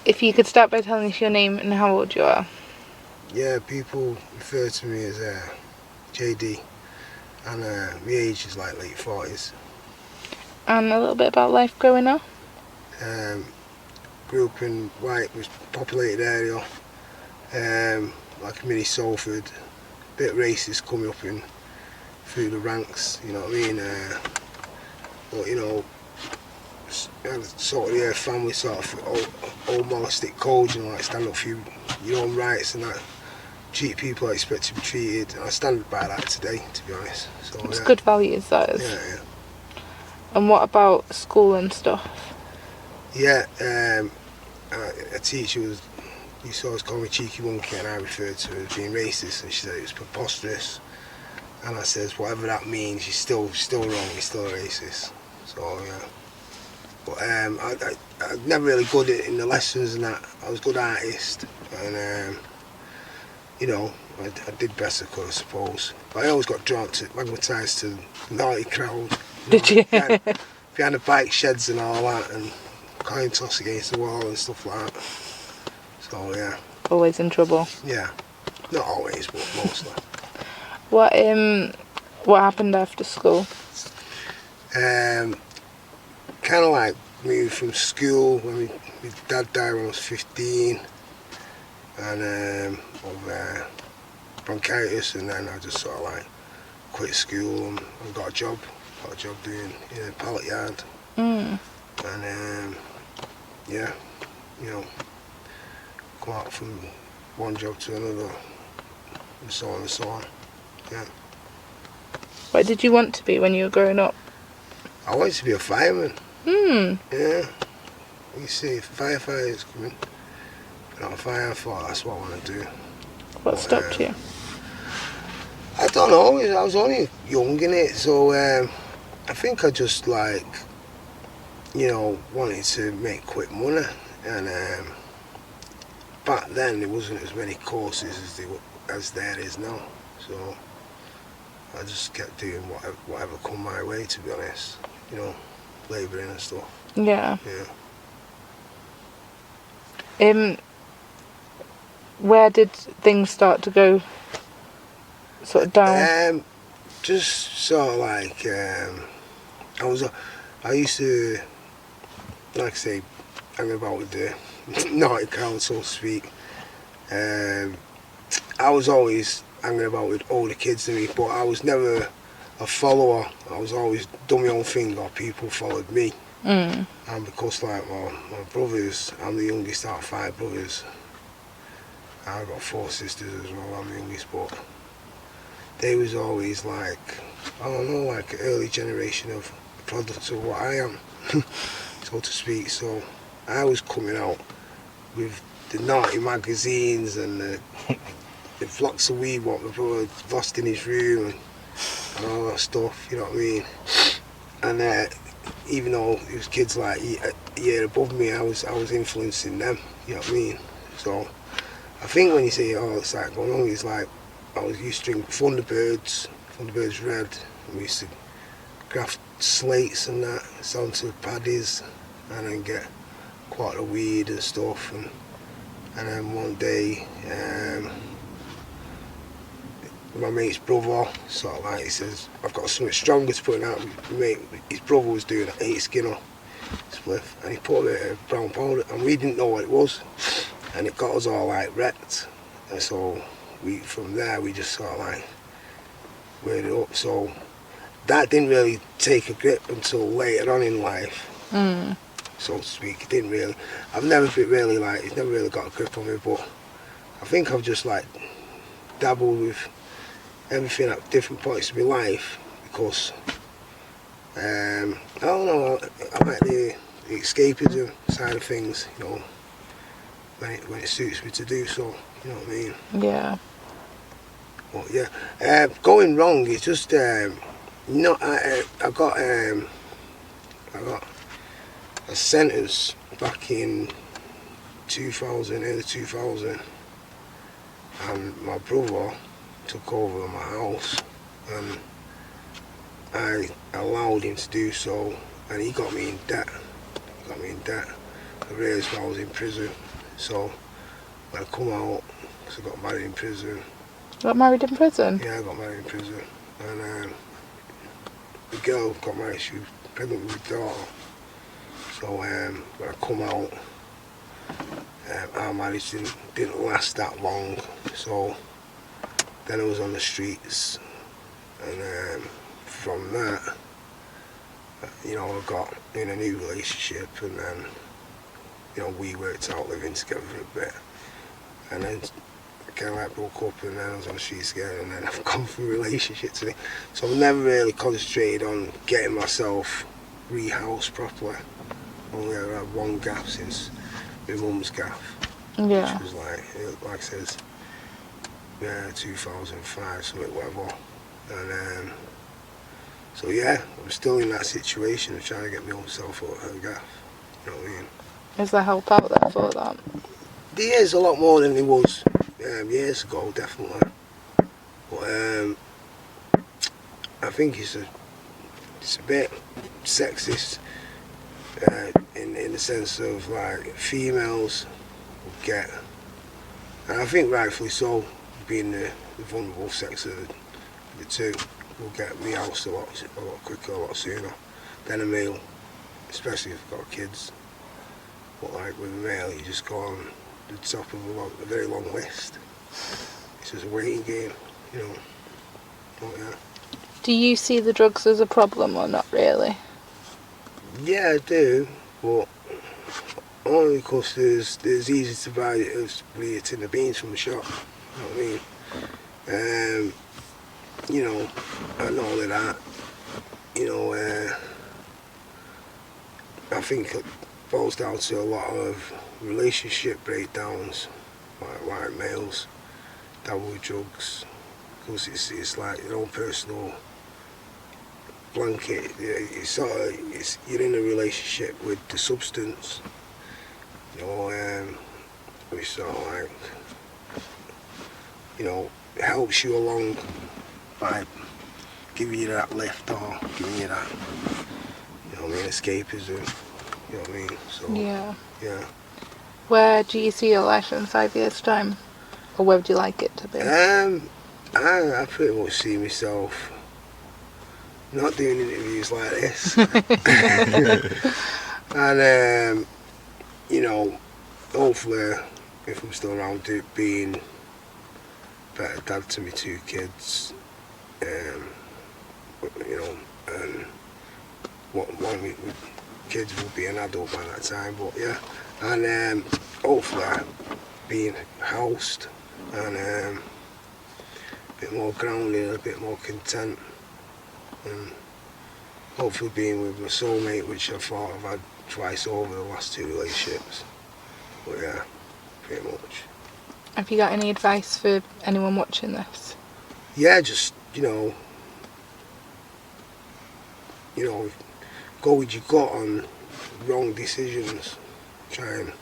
If you could start by telling us your name and how old you are. Yeah, people refer to me as JD, and my age is like late 40s. And a little bit about life growing up. Grew up in white, populated area, like a mini Salford. Bit racist coming up in through the ranks, you know what I mean? But you know, sort of family sort of old monastic codes, you know, like stand up for your own rights and that. Treat people I expect to be treated. And I stand by that today, to be honest. So It's good values, that is. Yeah. And what about school and stuff? Yeah, a teacher used to always call me cheeky monkey, and I referred to her as being racist, and she said it was preposterous. And I says, whatever that means, you're still wrong, you're still racist. So yeah. But I never really good in the lessons and that. I was a good artist, and you know, I did best I could, I suppose. But I always got magnetised to the naughty crowd. Did you? Behind the bike sheds and all that, and coin toss against the wall and stuff like that. So yeah. Always in trouble. Yeah. Not always, but mostly. What happened after school? Kind of like moved from school when my dad died when I was 15, and of bronchitis, and then I just sort of like quit school and got a job doing in a pallet yard. And yeah, you know, go out from one job to another, and so on and so on. Yeah. What did you want to be when you were growing up? I wanted to be a fireman. Yeah. You see, firefighters coming. But on fire, I thought that's what I want to do. What stopped you? I don't know. I was only young in it, so I think I just like, you know, wanted to make quick money, and back then there wasn't as many courses as there is now. So I just kept doing whatever come my way, to be honest. You know, labouring and stuff. Yeah. Yeah. Where did things start to go sort of down? Just sort of like I used to, like I say, hang about with the naughty crowd, so to speak. I was always hanging about with older kids than me, but I was never a follower. I was always done my own thing, or people followed me. And because like my brothers, I'm the youngest out of 5 brothers. I've got 4 sisters as well, I'm the youngest, but they was always like, I don't know, like an early generation of products of what I am, so to speak. So I was coming out with the naughty magazines and the flocks of weed what my brother lost in his room and all that stuff, you know what I mean? And even though it was kids like a year above me, I was influencing them, you know what I mean? So I think when you say, oh, it's like going on, it's like I used to drink Thunderbirds Red, and we used to graft slates and that, sell them to paddies, and then get quite a weed and stuff, and then one day, my mate's brother, sort of like, he says, I've got something stronger to put out. My mate, his brother was doing an 8 Skinner spliff, and he put a bit of brown powder, and we didn't know what it was, and it got us all like wrecked, and so from there we just sort of like weighed it up. So that didn't really take a grip until later on in life, so to speak. It didn't really, it's never really got a grip on me, but I think I've just like dabbled with everything at different points of my life, because I don't know, I like the escapism side of things, you know, when it suits me to do so, you know what I mean? Yeah. But yeah, going wrong is just, I got a sentence back in 2000, early 2000, and my brother took over my house, and I allowed him to do so, and he got me in debt. got me in debt. I realised when I was in prison. So when I come out, because I got married in prison. Got married in prison? Yeah, I got married in prison. And the girl got married, she was pregnant with my daughter. So when I come out, our marriage didn't last that long. So then I was on the streets. And from that, you know, I got in a new relationship, and then, you know, we worked out living together for a bit. And then kind of like broke up, and then I was on the streets again, and then I've gone from relationship to it. So I've never really concentrated on getting myself rehoused properly. Only I had one gaff since my mum's gaff. Yeah. Which was like I said, 2005, something whatever. And so yeah, I'm still in that situation of trying to get my own self out of her gaff. You know what I mean? Is there help out there for that? There is a lot more than there was years ago, definitely. But I think it's a bit sexist in the sense of like females will get, and I think rightfully so, being the vulnerable sex of the two, will get rehoused a lot quicker, a lot sooner than a male, especially if you've got kids. But like with a male, you just go on the top of a very long list. It's just a waiting game, you know. But yeah. Do you see the drugs as a problem or not really? Yeah, I do, but only because there's easy to buy a tin of beans from the shop. You know what I mean? You know, and all of that. You know, I think it boils down to a lot of relationship breakdowns, like white males, dabble with drugs, because it's like your own personal blanket. You're in a relationship with the substance, you know, which sort of like, you know, helps you along by giving you that lift or giving you that, you know what I mean, escapism, you know what I mean? So Yeah. yeah. Where do you see your life in 5 years' time? Or where would you like it to be? I pretty much see myself not doing interviews like this. And you know, hopefully if I'm still around, being a better dad to my two kids, you know, and one of my kids will be an adult by that time, but yeah, and hopefully being housed and a bit more grounded, a bit more content, and hopefully being with my soulmate, which I thought I've had twice over the last two relationships. But yeah, pretty much. Have you got any advice for anyone watching this? Yeah, just, you know, go with your gut on wrong decisions. Try and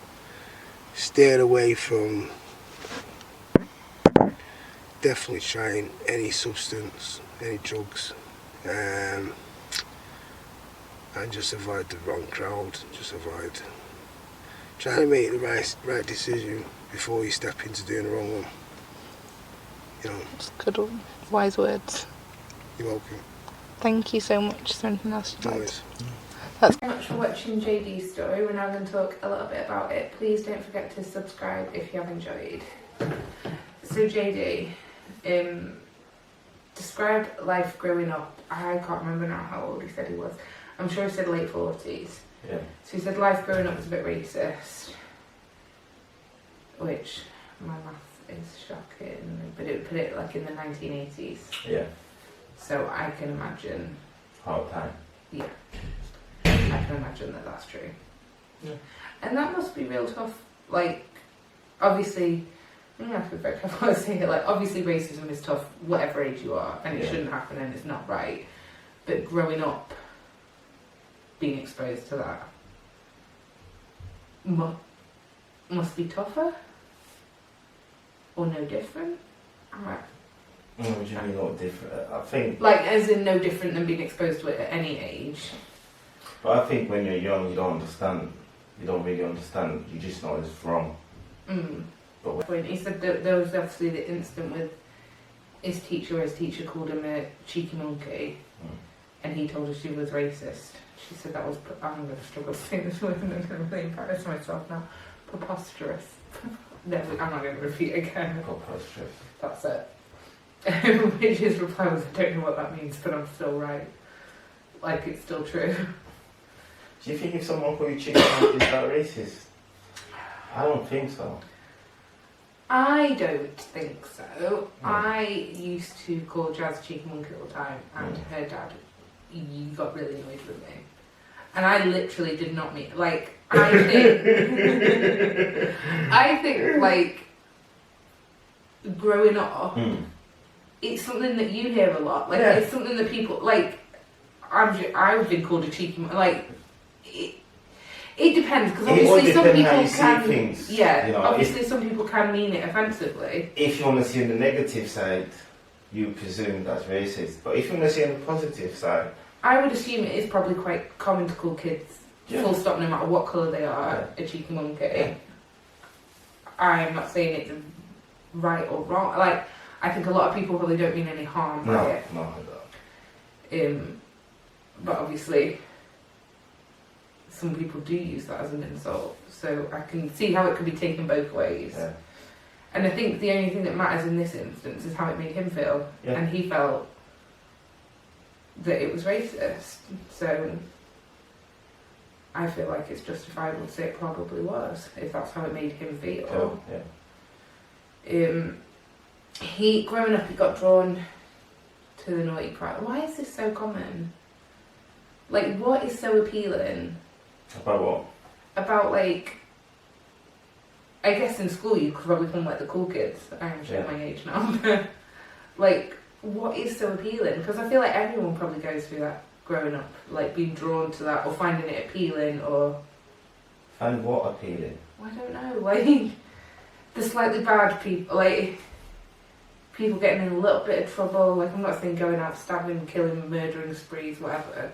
steer away from definitely trying any substance, any drugs, and just avoid the wrong crowd. Just avoid trying to make the right decision before you step into doing the wrong one. You know. That's good, wise words. You're welcome. Thank you so much. Is there anything else you'd like? Nice. Thanks very much for watching JD's story. We're now going to talk a little bit about it. Please don't forget to subscribe if you have enjoyed. So JD, describe life growing up. I can't remember now how old he said he was. I'm sure he said late 40s. Yeah. So he said life growing up was a bit racist, which my math is shocking, but it would put it like in the 1980s. Yeah. So I can imagine. Hard time. Yeah. I can imagine that that's true. Yeah. And that must be real tough. Like, obviously, I have to be very careful what I say here. Like, obviously, racism is tough, whatever age you are, and it shouldn't happen, and it's not right. But growing up, being exposed to that must be tougher, or no different. What do you mean, not different? I think, Like, as in no different than being exposed to it at any age. But I think when you're young, you don't understand. You don't really understand. You just know it's wrong. But When he said that there was obviously the incident with his teacher called him a cheeky monkey, and he told her she was racist. She said that was, I'm going to struggle to say this word, and I'm going to really embarrass myself now. Preposterous. No, I'm not going to repeat it again. preposterous. That's it. Which his reply was, I don't know what that means, but I'm still right. Like, it's still true. Do you think if someone called you cheeky monkey, is that racist? I don't think so. I don't think so. I used to call Jazz cheeky monkey all the time, and her dad, you got really annoyed with me. And I literally did not mean, like, I think, like, growing up, it's something that you hear a lot. Like, it's something that people, like, I've been called a cheeky monkey, like, it depends, because obviously some people can, things, yeah, you know, obviously some people can mean it offensively. If you want to see on the negative side, you presume that's racist. But if you want to see on the positive side, I would assume it is probably quite common to call kids, full stop, no matter what colour they are, a cheeky monkey. Yeah. I'm not saying it's right or wrong. Like, I think a lot of people probably don't mean any harm by it. No, I don't. But obviously, some people do use that as an insult, so I can see how it could be taken both ways. Yeah. And I think the only thing that matters in this instance is how it made him feel, and he felt that it was racist. So I feel like it's justifiable to say it probably was, if that's how it made him feel. He, growing up, he got drawn to the naughty crowd. Why is this so common? Like, what is so appealing? About what? About, like, I guess in school you could probably become like the cool kids. I'm showing my age now. Like, what is so appealing? Because I feel like everyone probably goes through that growing up, like being drawn to that or finding it appealing or... Find what appealing? I don't know, like, the slightly bad people, like, people getting in a little bit of trouble. Like, I'm not saying going out stabbing, killing, murdering sprees, whatever.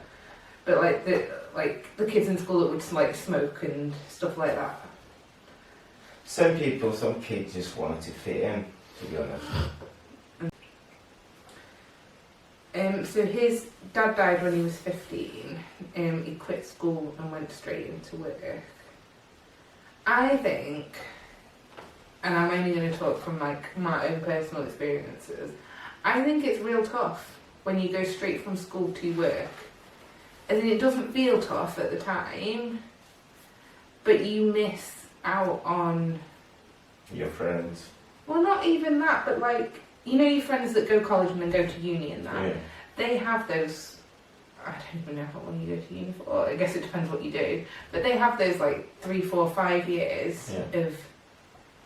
But like the kids in school that would like smoke and stuff like that. Some kids just wanted to fit in, to be honest. So his dad died when he was 15. He quit school and went straight into work. I think, and I'm only going to talk from like my own personal experiences, I think it's real tough when you go straight from school to work. And it doesn't feel tough at the time, but you miss out on... Your friends. Well, not even that, but like, you know your friends that go to college and then go to uni and that? Yeah. They have those... I don't even know how long you go to uni for. I guess it depends what you do. But they have those like 3, 4, 5 years of...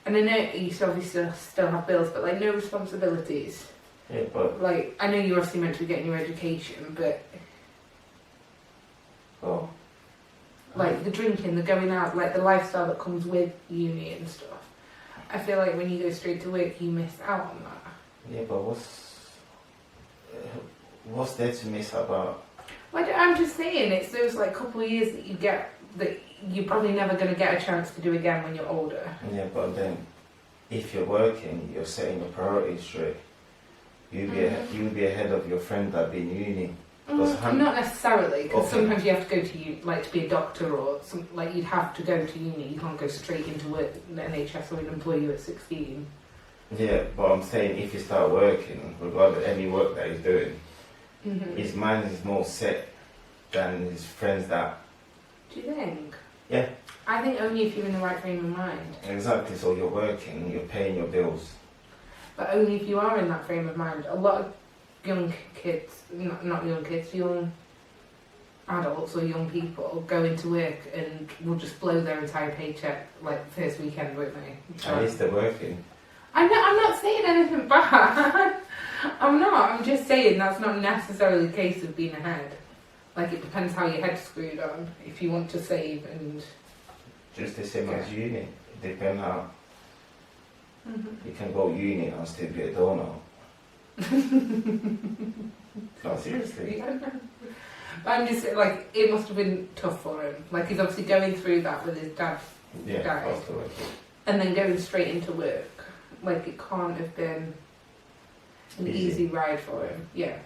And I know you obviously still have bills, but like no responsibilities. Yeah, but... Like, I know you're obviously meant to be getting your education, but... Oh. Like the drinking, the going out, like the lifestyle that comes with uni and stuff. I feel like when you go straight to work, you miss out on that. Yeah, but what's there to miss out about? Well, I'm just saying, it's those like couple of years that you get that you're probably never going to get a chance to do again when you're older. Yeah, but then if you're working, you're setting your priorities straight. You'll be ahead of your friend that be in uni. Not necessarily, because sometimes you have to go to like to be a doctor or some, like you'd have to go to uni. You can't go straight into work. The NHS will employ you at 16. Yeah, but I'm saying if you start working, regardless of any work that he's doing, his mind is more set than his friends that. Do you think? Yeah. I think only if you're in the right frame of mind. Exactly. So you're working, you're paying your bills. But only if you are in that frame of mind. A lot of young kids, not young kids, young adults or young people go into work and will just blow their entire paycheck like the first weekend, won't they? At least they're working. I'm not saying anything bad. I'm not. I'm just saying that's not necessarily the case of being ahead. Like, it depends how your head's screwed on. If you want to save and... Just the same as uni. It depends how... You can go uni and still be a donor. No, seriously. But I'm just like, it must have been tough for him. Like, he's obviously going through that with his dad Yeah, dying, afterwards. and then going straight into work. Like, it can't have been an easy ride for him. Yeah.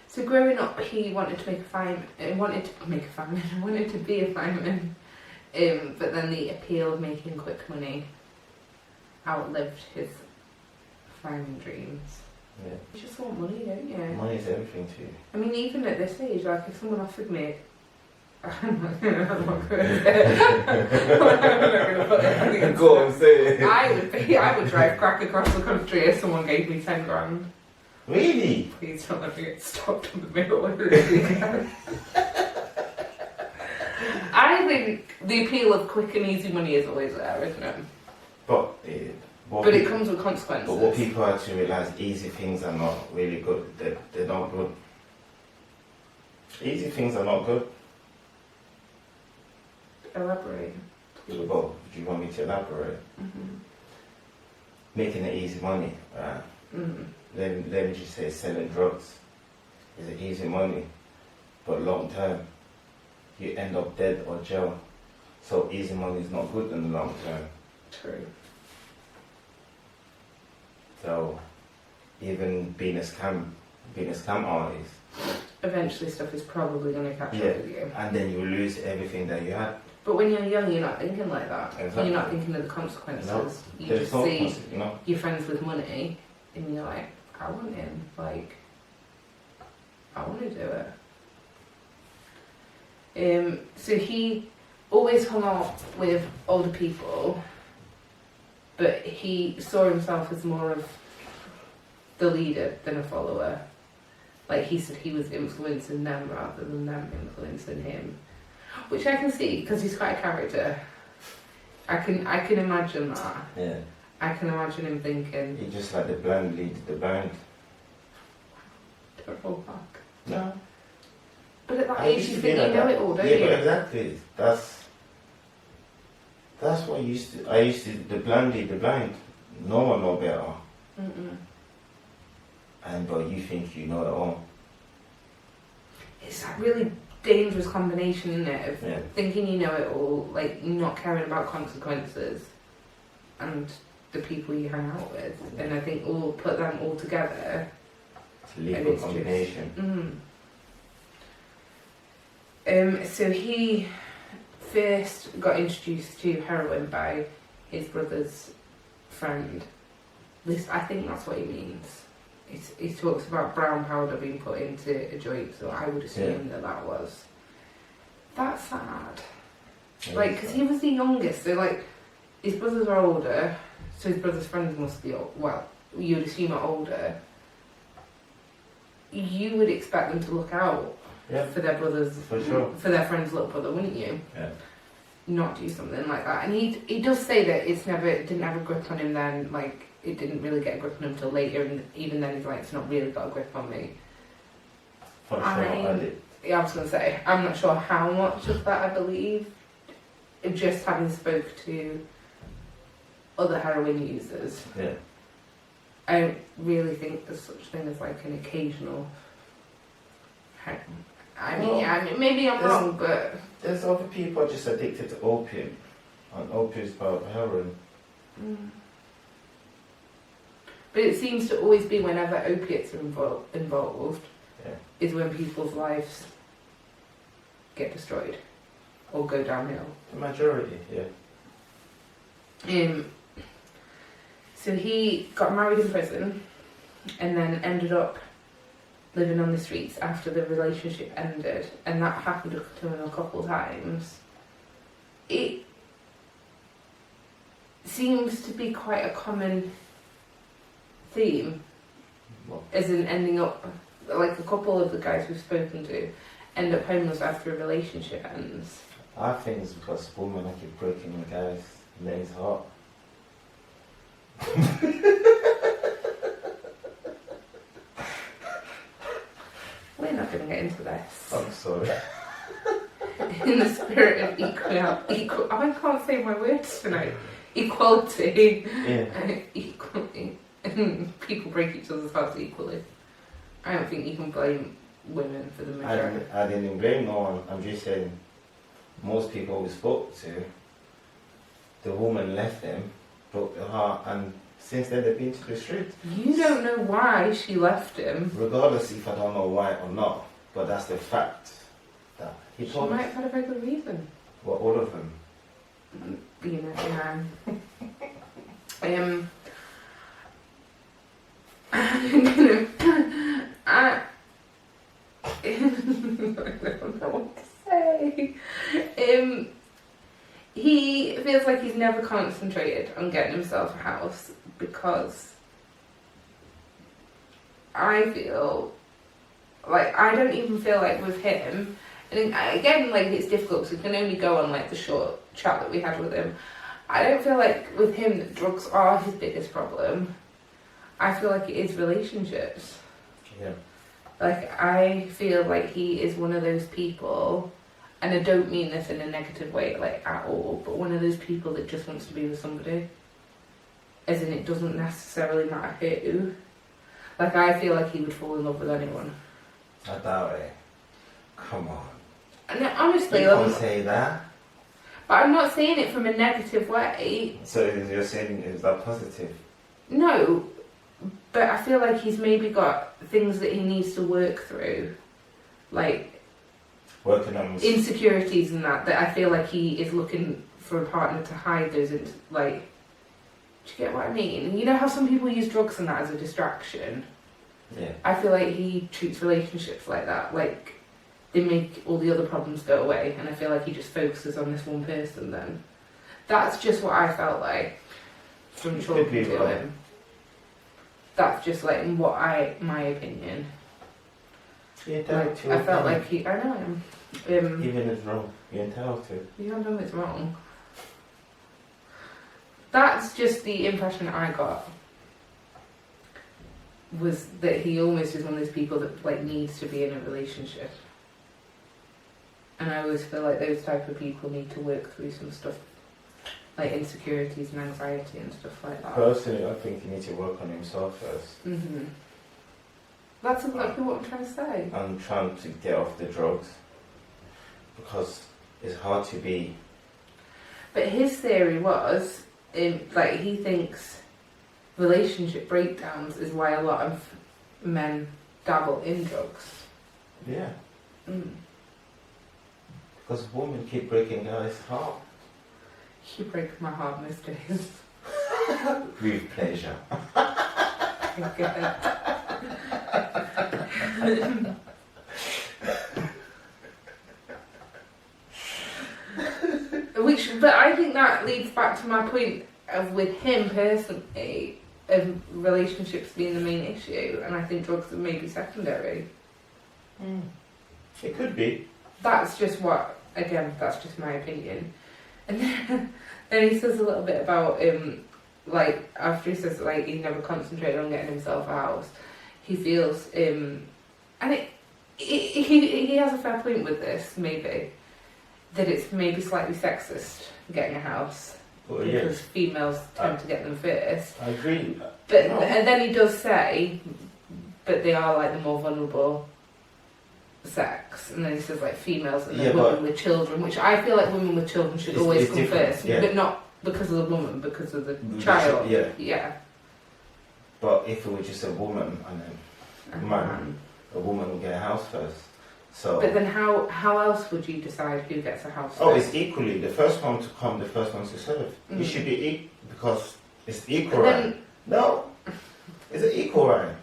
So growing up, he wanted to make a fireman. Wanted to be a fireman. But then the appeal of making quick money outlived his fireman dreams. Yeah. You just want money, don't you? Money is everything to you. I mean, even at this age, like, if someone offered me, I'm not going to say it. Go on, say it. I would drive crack across the country if someone gave me 10 grand. Really? Please don't let me get stopped in the middle of the I think the appeal of quick and easy money is always there, isn't it? But it comes with consequences. But what people have to realise, easy things are not really good. They're not good. Easy things are not good. Elaborate. Please. Well, do you want me to elaborate? Mm-hmm. Making it easy money, right? Mm-hmm. Let me just say selling drugs is an easy money, but long term, you end up dead or jail. So easy money is not good in the long term. True. So even being a scam artist, Eventually stuff is probably going to catch up with you. and then you lose everything that you had. But when you're young, you're not thinking like that. Exactly. You're not thinking of the consequences. No, you there's just no see consequence, you know. your friends with money, and you're like, I want him. Like, I want to do it. So he always hung out with older people, but he saw himself as more of the leader than a follower. Like, he said he was influencing them rather than them influencing him, which I can see because he's quite a character. I can imagine that. Yeah. I can imagine him thinking, He just like the blind lead the blind. don't hold back. No. But at that I age, used you to think be you like know that. it all, don't Yeah, you? but exactly. That's what I used to the blind lead the blind. No one know better. Mm-mm. But you think you know it all. It's that really dangerous combination, isn't it, of Yeah. thinking you know it all, like not caring about consequences, and the people you hang out with. And I think put them all together. It's a lethal it's combination. So he first got introduced to heroin by his brother's friend. At least I think that's what he means. He talks about brown powder being put into a joint, so I would assume that was. That's sad. Yeah, Like, because he was the youngest, so like, his brothers are older, so his brother's friends must be well, you would assume are older. You would expect them to look out for their brothers, for sure, for their friend's little brother, wouldn't you? Yeah. Not do something like that. And he does say that it didn't have a grip on him then, like, it didn't really get a grip on him till later, and even then he's like, it's not really got a grip on me. For sure, I did. Yeah, I was going to say, I'm not sure how much of that I believe. Just having spoke to other heroin users, Yeah. I don't really think there's such thing as like an occasional. I mean, maybe I'm wrong, but There's other people just addicted to opium, and opium is part of heroin. But it seems to always be whenever opiates are involved, is when people's lives get destroyed or go downhill. The majority, yeah. So he got married in prison and then ended up living on the streets after the relationship ended, and that happened to him a couple of times. It seems to be quite a common theme, as in ending up, like a couple of the guys we've spoken to end up homeless after a relationship ends. I think it's because women are keep breaking the guys' legs heart. We're not going to get into this. I'm sorry. In the spirit of I can't say my words tonight. Equality. Yeah. Equality. People break each other's hearts equally. I don't think you can blame women for the majority. I didn't blame no one. I'm just saying, most people we spoke to, the woman left them, broke their heart, and since then they've been to the street. You don't know why she left him. Regardless if I don't know why or not, but that's the fact that he She told might us. have had a very good reason. Well, all of them. You know, I don't know what to say. He feels like he's never concentrated on getting himself a house because I feel like I don't even feel like with him. And again, like it's difficult because we can only go on like the short chat that we had with him. I don't feel like with him that drugs are his biggest problem. I feel like it is relationships. Yeah. Like I feel like he is one of those people, and I don't mean this in a negative way, like at all, but one of those people that just wants to be with somebody. As in, it doesn't necessarily matter who. Like I feel like he would fall in love with anyone. I doubt it. Come on. And honestly, You can't say that. but I'm not saying it from a negative way. So you're saying is that positive? No, but I feel like he's maybe got things that he needs to work through, like Working on insecurities and that I feel like he is looking for a partner to hide those. Like, do you get what I mean? You know how some people use drugs and that as a distraction? Yeah. I feel like he treats relationships like that. Like, they make all the other problems go away, and I feel like he just focuses on this one person then. That's just what I felt like from You could talking be to wrong. him. That's just like my opinion. Yeah, Like, I felt like I know him. even if it's wrong, you're entitled to. You don't know it's wrong. That's just the impression I got. Was that he almost is one of those people that like needs to be in a relationship. And I always feel like those type of people need to work through some stuff, like insecurities and anxiety and stuff like that. Personally, I think he needs to work on himself first. That's exactly what I'm trying to say. I'm trying to get off the drugs because it's hard to be. But his theory was, like he thinks relationship breakdowns is why a lot of men dabble in drugs. Yeah. Because women keep breaking guys' heart. You break my heart most days. With pleasure. I get it. But I think that leads back to my point of with him personally, of relationships being the main issue, and I think drugs are maybe secondary. It could be. That's just that's just my opinion. And then he says a little bit about like after he says like he never concentrated on getting himself a house, he feels and he has a fair point with this maybe, that it's maybe slightly sexist getting a house because females tend to get them first. I agree. But and then he does say, but they are like the more vulnerable sex, and then he says like females and then women with children, which I feel like women with children should always come different, first, yeah. but not because of the woman, because of the child. Yeah. But if it was just a woman and then a man, a woman will get a house first. So. But then how else would you decide who gets a house Oh, first? it's equally the first one to come, the first one to serve. It should be because it's equal But then- right. No, it's an equal right.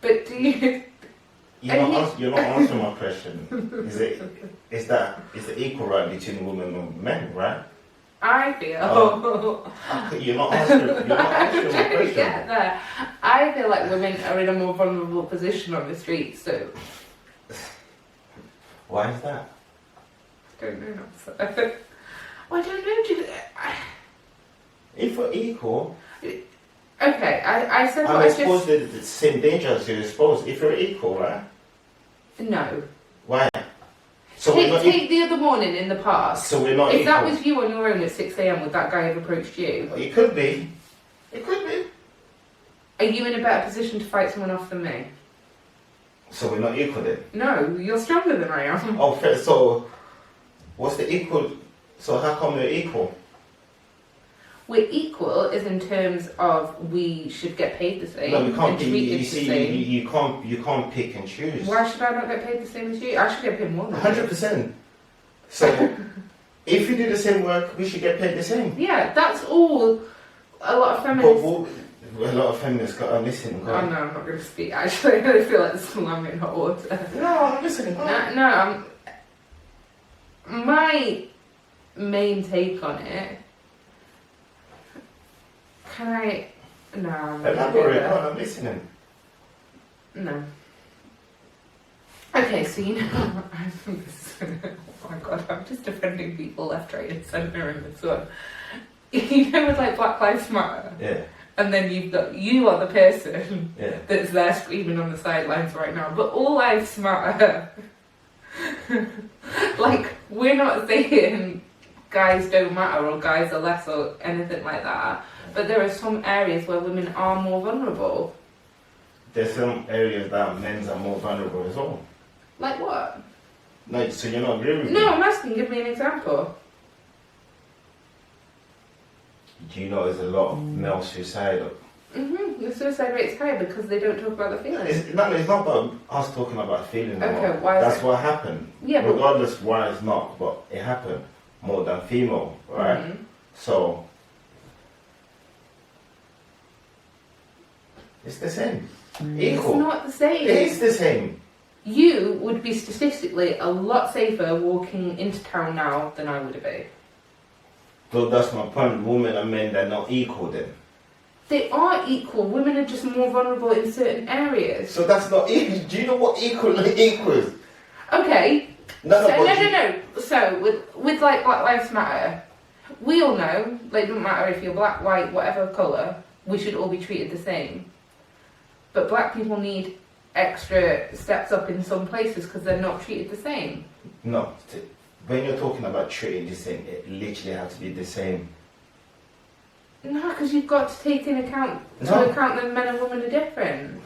But do you? You're not answering my question. Is the equal right between women and men, right? I feel. You're not answering my I don't question. get there. I feel like women are in a more vulnerable position on the street, so. Why is that? I don't know. Well, I don't know. If we're equal, Okay, I said what I'm I just. exposed to the same danger as you're exposed. If you're equal, right? No. Why? So we're not Take the other morning in the past. So we're not If equal. that was you on your own at 6 a.m, would that guy have approached you? It could be. It could be. Are you in a better position to fight someone off than me? So we're not equal then? No, you're stronger than I am. Oh, fair. So what's the equal? So how come we're equal? We're equal is in terms of we should get paid the same. No, we can't. And treated the same. You can't pick and choose. Why should I not get paid the same as you? I should get paid more than you. 100%. So if you do the same work, we should get paid the same. Yeah, that's all. A lot of feminists. A lot of feminists got listen. Oh no, I'm not going to speak. Actually, I feel like slamming hot water. No, I'm listening. My main take on it. Can I? No, I'm not gonna go Elaborate. there. I'm listening. No. Okay, so you know, oh my god, I'm just defending people left, right, and centre in this one. You know, with like Black Lives Matter. Yeah. And then you are the person Yeah. that's there screaming on the sidelines right now. But all lives matter. Like, we're not saying guys don't matter or guys are less or anything like that. But there are some areas where women are more vulnerable. There's some areas that men are more vulnerable as well. Like what? No, so you're not agreeing with me? No, I'm asking, give me an example. Do you know there's a lot of male suicide? The suicide rate's higher because they don't talk about the feelings. It's not about us talking about feeling. Okay, why is That's it? what happened. Yeah, but Regardless why it's not, but it happened more than female, right? So it's the same. Equal. it's not the same. It is the same. You would be statistically a lot safer walking into town now than I would be. So that's my point. Women and men, they're not equal then. They are equal. Women are just more vulnerable in certain areas. So that's not equal. Do you know what equal equals? Okay. No. So with like Black Lives Matter, we all know, like, it doesn't matter if you're black, white, whatever colour, we should all be treated the same. But black people need extra steps up in some places because they're not treated the same. No. When you're talking about treating the same, it literally has to be the same. No, because you've got to take into account that men and women are different.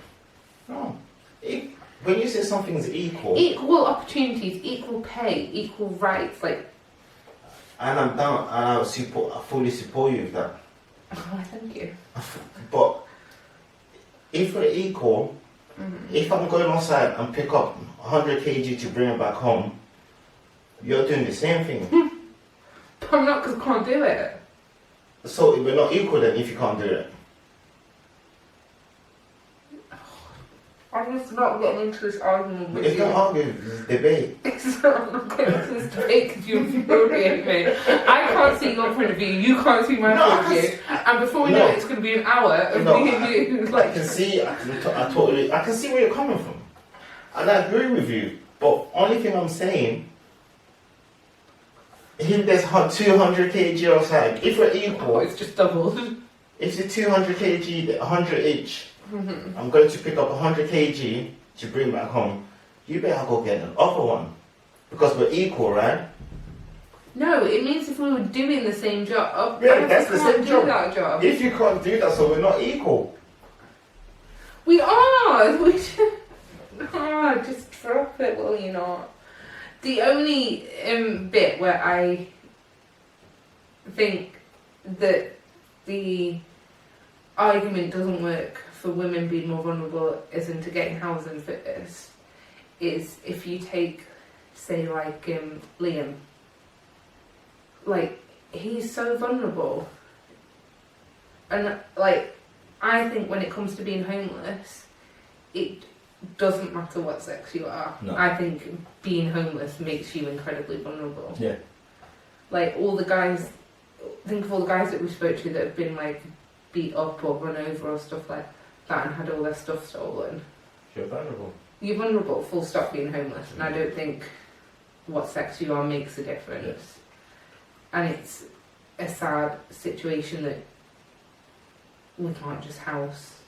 No. When you say something's equal, Equal opportunities, equal pay, equal rights, like. and I'm down, and I fully support you with that. Oh, thank you. But if we're equal, if I'm going outside and pick up 100 kg to bring it back home, you're doing the same thing. But I'm not, because I can't do it. So we're not equal then if you can't do it. I'm just not getting into this argument with It's you. not arguing, it's debate. I'm not getting into this debate because you infuriate me. I can't see your point of view, you can't see my point of view. And before we know it, it's going to be an hour of me and you. I can see where you're coming from. And I agree with you. But only thing I'm saying, if there's 200 kg outside, if we're equal, it's just doubled. if the 200 kg, 100 each, I'm going to pick up 100 kg to bring back home, you better go get another one. Because we're equal, right? No, it means if we were doing the same job, Yeah, that's the same do that job. If you can't do that, so we're not equal. We are! We just, just drop it, will you not? The only bit where I think that the argument doesn't work for women being more vulnerable is into getting housing first is if you take, say, like Liam. Like, he's so vulnerable. And, like, I think when it comes to being homeless, it doesn't matter what sex you are. No. I think being homeless makes you incredibly vulnerable. Yeah. Like, all the guys, think of all the guys that we spoke to that have been, like, beat up or run over or stuff like that and had all their stuff stolen. You're vulnerable. You're vulnerable, full stop, being homeless. And I don't think what sex you are makes a difference. Yes. And it's a sad situation that we can't just house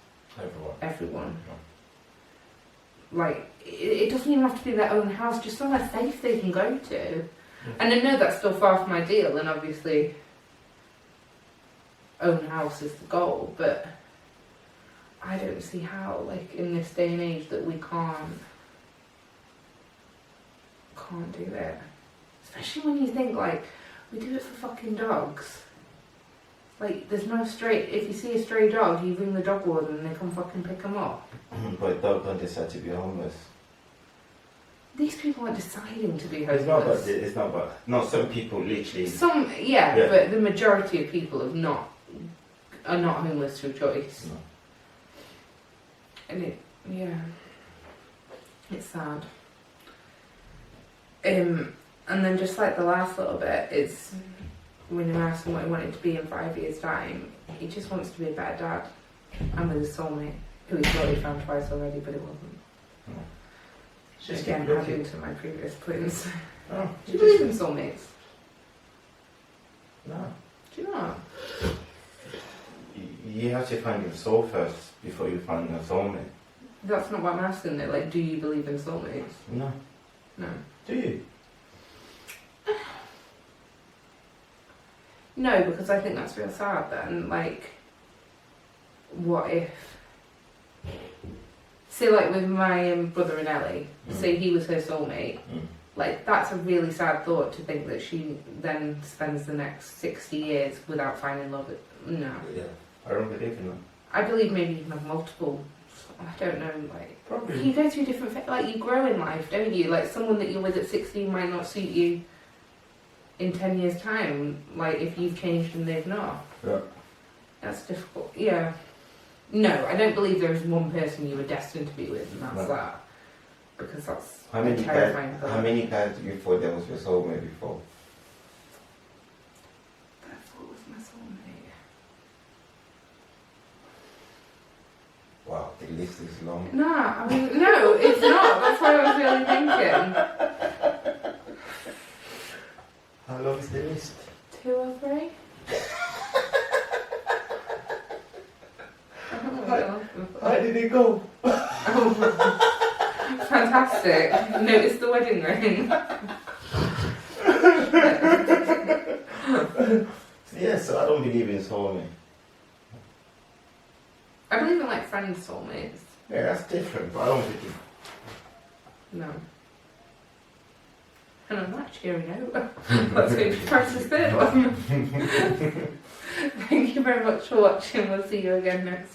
everyone. No. Like, it doesn't even have to be their own house, just somewhere safe they can go to. And I know that's still far from ideal, and obviously own house is the goal, but I don't see how, like, in this day and age that we can't can't do it. Especially when you think, like, we do it for fucking dogs. Like, there's no if you see a stray dog, you ring the dog warden and they come fucking pick them up. But dog don't decide to be homeless. These people aren't deciding to be It's not about, homeless. it's not about, no, some people literally, Yeah, Yeah. but the majority of people are not homeless through choice. no. And it's sad. And then just like the last little bit is when you ask him what he wanted to be in 5 years' time, he just wants to be a better dad and with his soulmate, who he's already found twice already, but it wasn't. No. Just Again, keep looking. adding to my previous points. No, Do you believe in soulmates? no. Do you not? You have to find your soul first before you find your soulmate. That's not what I'm asking though. Like, do you believe in soulmates? No. No. Do you? No, because I think that's real sad then. Like, what if... Say, like, with my brother and Ellie, say he was her soulmate, like, that's a really sad thought to think that she then spends the next 60 years without finding love. No. Yeah. I don't believe in that. I believe maybe you can have multiple... I don't know, like... Probably. You go through different... Like, you grow in life, don't you? Like, someone that you're with at 16 might not suit you in 10 years' time, like, if you've changed and they've not. Yeah. That's difficult. Yeah. No, I don't believe there is one person you were destined to be with, and that's No. that. Because that's How many terrifying guys? thought. How many guys do you thought that was your soulmate before? I thought was my soulmate. Wow, the list is long. Nah, I mean, no, it's not. That's what I was really thinking. How long is the list? 2 or 3? I don't know what else was. How did it go? Fantastic. Notice the wedding ring. Yeah, so I don't believe in soulmate. I believe in like friend soulmates. Yeah, that's different, but I don't think No. And on that cheery note, let's go to Francis' third one. Thank you very much for watching. We'll see you again next week.